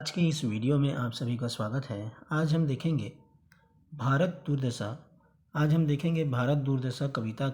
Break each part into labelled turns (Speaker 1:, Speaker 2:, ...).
Speaker 1: आज की इस वीडियो में आप सभी का स्वागत है। आज हम देखेंगे भारत दुर्दशा आज हम देखेंगे भारत दुर्दशा कविता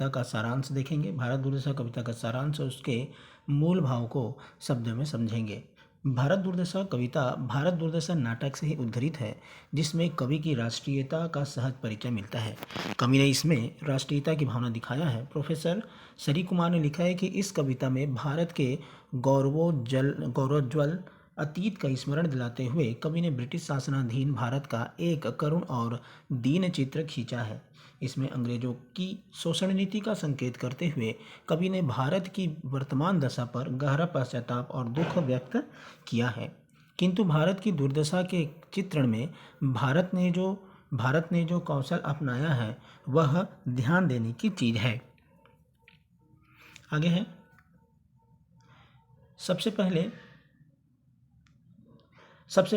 Speaker 1: का सारांश देखेंगे। भारत दुर्दशा कविता का सारांश और उसके मूल भाव को शब्दों में समझेंगे। भारत दुर्दशा कविता भारत दुर्दशा नाटक से ही उद्धृत है, जिसमें कवि की राष्ट्रीयता का सहज परिचय मिलता है। कवि ने इसमें राष्ट्रीयता की भावना दिखाया है। प्रोफेसर सरी कुमार ने लिखा है कि इस कविता में भारत के गौरवोज्ज्वल अतीत का स्मरण दिलाते हुए कवि ने ब्रिटिश शासनाधीन भारत का एक करुण और दीन चित्र खींचा है। इसमें अंग्रेजों की शोषण नीति का संकेत करते हुए कवि ने भारत की वर्तमान दशा पर गहरा पश्चाताप और दुख व्यक्त किया है। किंतु भारत की दुर्दशा के चित्रण में भारत ने जो कौशल अपनाया है वह ध्यान देने की चीज है। आगे है, सबसे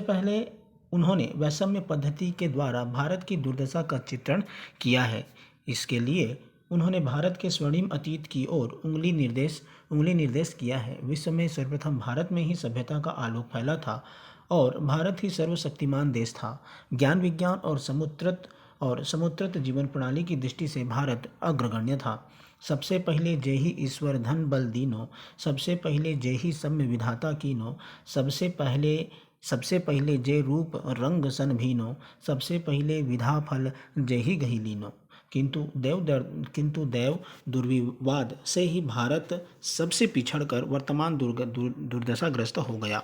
Speaker 1: पहले उन्होंने वैषम्य पद्धति के द्वारा भारत की दुर्दशा का चित्रण किया है। इसके लिए उन्होंने भारत के स्वर्णिम अतीत की ओर उंगली निर्देश किया है। विश्व में सर्वप्रथम भारत में ही सभ्यता का आलोक फैला था और भारत ही सर्वशक्तिमान देश था। ज्ञान विज्ञान और समुद्रत जीवन प्रणाली की दृष्टि से भारत अग्रगण्य था। सबसे पहले जय ही ईश्वर धन बल दीनो, सबसे पहले जय ही सम्य विधाता कीनो, सबसे पहले जय रूप रंग सन भीनो, सबसे पहले विधा फल जय ही गही लीनो। किंतु देव दुर्विवाद से ही भारत सबसे पिछड़कर वर्तमान दुर्दशाग्रस्त हो गया।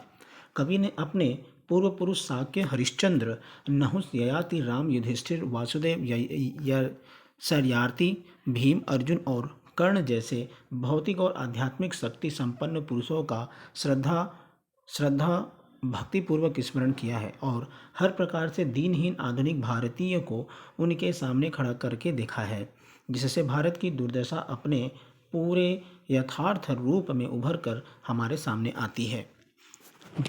Speaker 1: कवि ने अपने पूर्व पुरुष शाक्य, हरिश्चंद्र, नहुस, ययाति, राम, युधिष्ठिर, वासुदेव, शर्यार्थी, भीम, अर्जुन और कर्ण जैसे भौतिक और आध्यात्मिक शक्ति संपन्न पुरुषों का श्रद्धा भक्तिपूर्वक स्मरण किया है और हर प्रकार से दीनहीन आधुनिक भारतीय को उनके सामने खड़ा करके देखा है, जिससे भारत की दुर्दशा अपने पूरे यथार्थ रूप में उभर कर हमारे सामने आती है।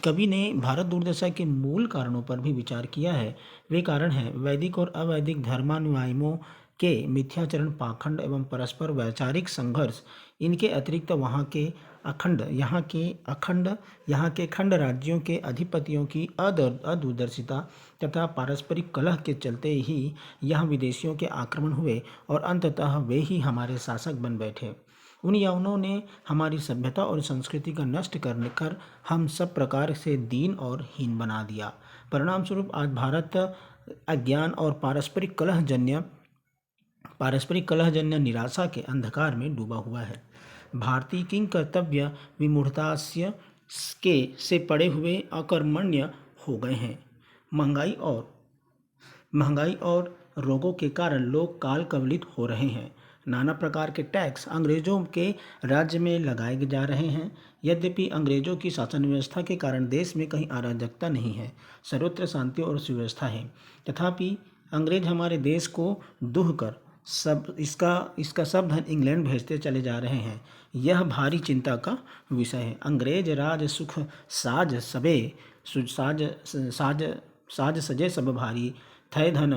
Speaker 1: कवि ने भारत दुर्दशा के मूल कारणों पर भी विचार किया है। वे कारण हैं वैदिक और अवैदिक धर्मानुयायियों के मिथ्याचरण, पाखंड एवं परस्पर वैचारिक संघर्ष। इनके अतिरिक्त यहाँ के खंड राज्यों के अधिपतियों की अदूरदर्शिता तथा पारस्परिक कलह के चलते ही यहाँ विदेशियों के आक्रमण हुए और अंततः वे ही हमारे शासक बन बैठे। उन यवनों ने हमारी सभ्यता और संस्कृति का नष्ट कर हम सब प्रकार से दीन और हीन बना दिया। परिणाम स्वरूप आज भारत अज्ञान और पारस्परिक कलहजन्य निराशा के अंधकार में डूबा हुआ है। भारतीय किंग कर्तव्य विमूढ़तास्य के से पड़े हुए अकर्मण्य हो गए हैं। महंगाई और रोगों के कारण लोग काल कवलित हो रहे हैं। नाना प्रकार के टैक्स अंग्रेजों के राज्य में लगाए जा रहे हैं। यद्यपि अंग्रेजों की शासन व्यवस्था के कारण देश में कहीं अराजकता नहीं है, सर्वत्र शांति और सुव्यवस्था है, तथापि अंग्रेज हमारे देश को दूह कर इसका सब धन इंग्लैंड भेजते चले जा रहे हैं। यह भारी चिंता का विषय है। अंग्रेज राज सुख साज सजे सब भारी, थय धन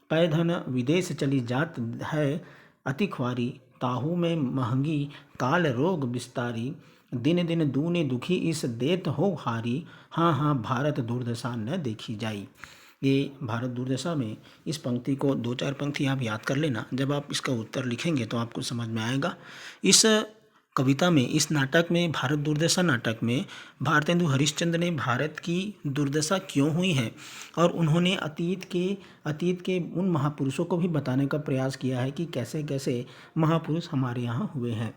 Speaker 1: पै धन विदेश चली जात है अति ख्वारी, ताहू में महंगी काल रोग विस्तारी, दिन दिन दूने दुखी इस देत हो हारी, हाँ भारत दुर्दशा न देखी जाई। ये भारत दुर्दशा में इस पंक्ति को 2-4 पंक्ति आप याद कर लेना। जब आप इसका उत्तर लिखेंगे तो आपको समझ में आएगा। इस कविता में, इस नाटक में, भारत दुर्दशा नाटक में भारतेंदु हरिश्चंद्र ने भारत की दुर्दशा क्यों हुई है और उन्होंने अतीत के उन महापुरुषों को भी बताने का प्रयास किया है कि कैसे कैसे महापुरुष हमारे यहाँ हुए हैं।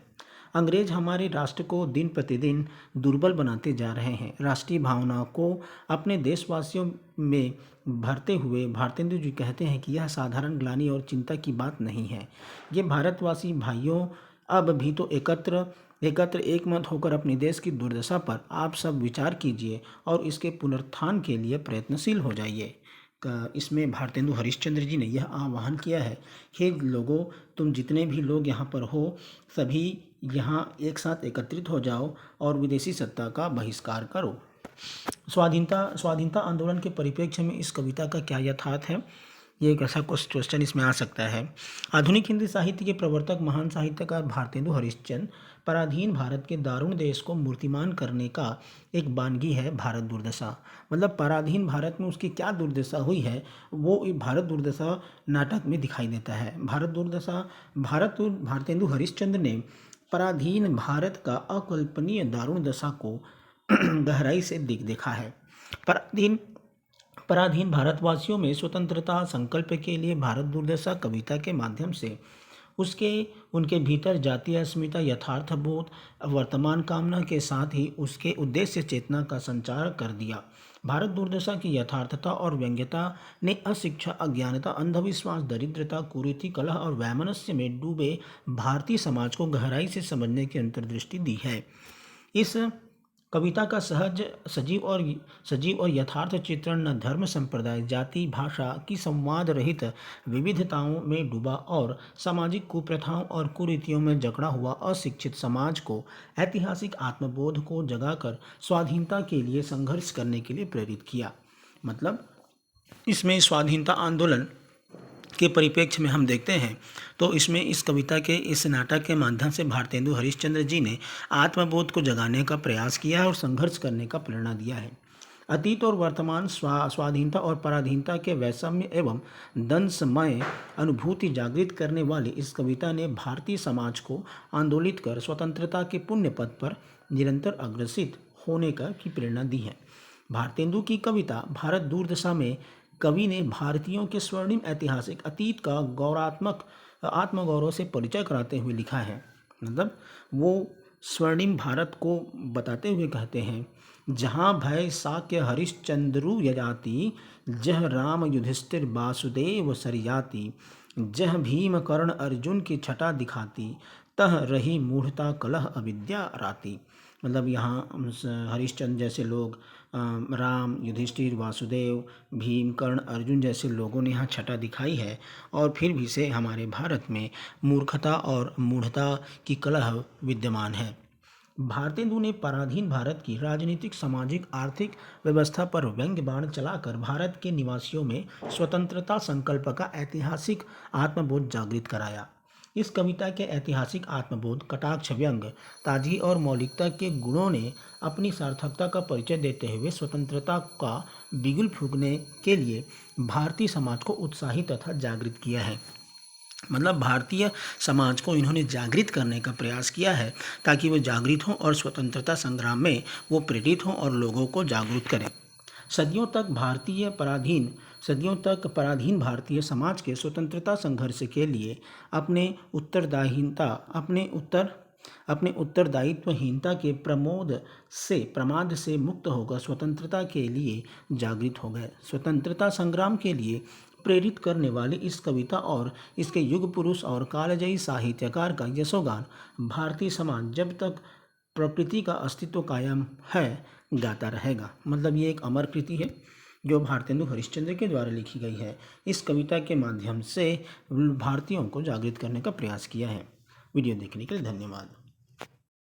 Speaker 1: अंग्रेज हमारे राष्ट्र को दिन प्रतिदिन दुर्बल बनाते जा रहे हैं। राष्ट्रीय भावना को अपने देशवासियों में भरते हुए भारतेंदु जी कहते हैं कि यह साधारण ग्लानि और चिंता की बात नहीं है। ये भारतवासी भाइयों, अब भी तो एकत्र एकमत होकर अपने देश की दुर्दशा पर आप सब विचार कीजिए और इसके पुनरुत्थान के लिए प्रयत्नशील हो जाइए। इसमें भारतेंदु हरिश्चंद्र जी ने यह आह्वान किया है, हे लोगों, तुम जितने भी लोग यहाँ पर हो सभी यहाँ एक साथ एकत्रित हो जाओ और विदेशी सत्ता का बहिष्कार करो। स्वाधीनता आंदोलन के परिप्रेक्ष्य में इस कविता का क्या यथार्थ है? ये एक ऐसा क्वेश्चन इसमें आ सकता है। आधुनिक हिंदी साहित्य के प्रवर्तक महान साहित्यकार भारतेंदु हरिश्चंद्र पराधीन भारत के दारुण देश को मूर्तिमान करने का एक बानगी है भारत दुर्दशा। मतलब पराधीन भारत में उसकी क्या दुर्दशा हुई है वो भारत दुर्दशा नाटक में दिखाई देता है। भारत दुर्दशा भारतेंदु हरिश्चंद्र ने पराधीन भारत का अकल्पनीय दारुण दशा को गहराई से देखा है। पराधीन पराधीन भारतवासियों में स्वतंत्रता संकल्प के लिए भारत दुर्दशा कविता के माध्यम से उनके भीतर जातीय अस्मिता, यथार्थ बोध, वर्तमान कामना के साथ ही उसके उद्देश्य चेतना का संचार कर दिया। भारत दुर्दशा की यथार्थता और व्यंग्यता ने अशिक्षा, अज्ञानता, अंधविश्वास, दरिद्रता, कुरीति, कलह और वैमनस्य में डूबे भारतीय समाज को गहराई से समझने की अंतर्दृष्टि दी है। इस कविता का सजीव और यथार्थ चित्रण न धर्म, संप्रदाय, जाति, भाषा की संवाद रहित विविधताओं में डूबा और सामाजिक कुप्रथाओं और कुरीतियों में जकड़ा हुआ अशिक्षित समाज को ऐतिहासिक आत्मबोध को जगाकर स्वाधीनता के लिए संघर्ष करने के लिए प्रेरित किया। मतलब इसमें स्वाधीनता आंदोलन के परिप्रेक्ष्य में हम देखते हैं तो इसमें इस कविता के इस नाटक के माध्यम से भारतेंदु हरिश्चंद्र जी ने आत्मबोध को जगाने का प्रयास किया है और संघर्ष करने का प्रेरणा दिया है। अतीत और वर्तमान, स्वाधीनता और पराधीनता के वैषम्य एवं दंशमय अनुभूति जागृत करने वाली इस कविता ने भारतीय समाज को आंदोलित कर स्वतंत्रता के पुण्य पथ पर निरंतर अग्रसित होने की प्रेरणा दी है। भारतेंदु की कविता भारत दुर्दशा में कवि ने भारतीयों के स्वर्णिम ऐतिहासिक अतीत का गौरवात्मक आत्मगौरव से परिचय कराते हुए लिखा है। मतलब वो स्वर्णिम भारत को बताते हुए कहते हैं, जहाँ भय साक्य हरिश्चंद्रु यजाति, जह राम युधिष्ठिर वासुदेव सरियाति, जह भीम कर्ण अर्जुन की छटा दिखाती, तह रही मूढ़ता कलह अविद्या राती। मतलब यहाँ हरिश्चंद्र जैसे लोग, राम, युधिष्ठिर, वासुदेव, भीम, कर्ण, अर्जुन जैसे लोगों ने यहाँ छटा दिखाई है और फिर भी से हमारे भारत में मूर्खता और मूढ़ता की कलह विद्यमान है। भारतेंदु ने पराधीन भारत की राजनीतिक, सामाजिक, आर्थिक व्यवस्था पर व्यंग्य बाण चलाकर भारत के निवासियों में स्वतंत्रता संकल्प का ऐतिहासिक आत्मबोध जागृत कराया। इस कविता के ऐतिहासिक आत्मबोध, कटाक्ष, व्यंग, ताजगी और मौलिकता के गुणों ने अपनी सार्थकता का परिचय देते हुए स्वतंत्रता का बिगुल फूंकने के लिए भारतीय समाज को उत्साहित तथा जागृत किया है। मतलब भारतीय समाज को इन्होंने जागृत करने का प्रयास किया है ताकि वो जागृत हों और स्वतंत्रता संग्राम में वो प्रेरित हों और लोगों को जागरूक करें। सदियों तक पराधीन भारतीय समाज के स्वतंत्रता संघर्ष के लिए अपने उत्तरदायित्वहीनता के प्रमाद से मुक्त होकर स्वतंत्रता के लिए जागृत हो गए। स्वतंत्रता संग्राम के लिए प्रेरित करने वाली इस कविता और इसके युग पुरुष और कालजयी साहित्यकार का यशोगान भारतीय समाज जब तक प्रकृति का अस्तित्व कायम है गाता रहेगा। मतलब ये एक अमर कृति है जो भारतेंदु हरिश्चंद्र के द्वारा लिखी गई है। इस कविता के माध्यम से भारतीयों को जागृत करने का प्रयास किया है। वीडियो देखने के लिए धन्यवाद।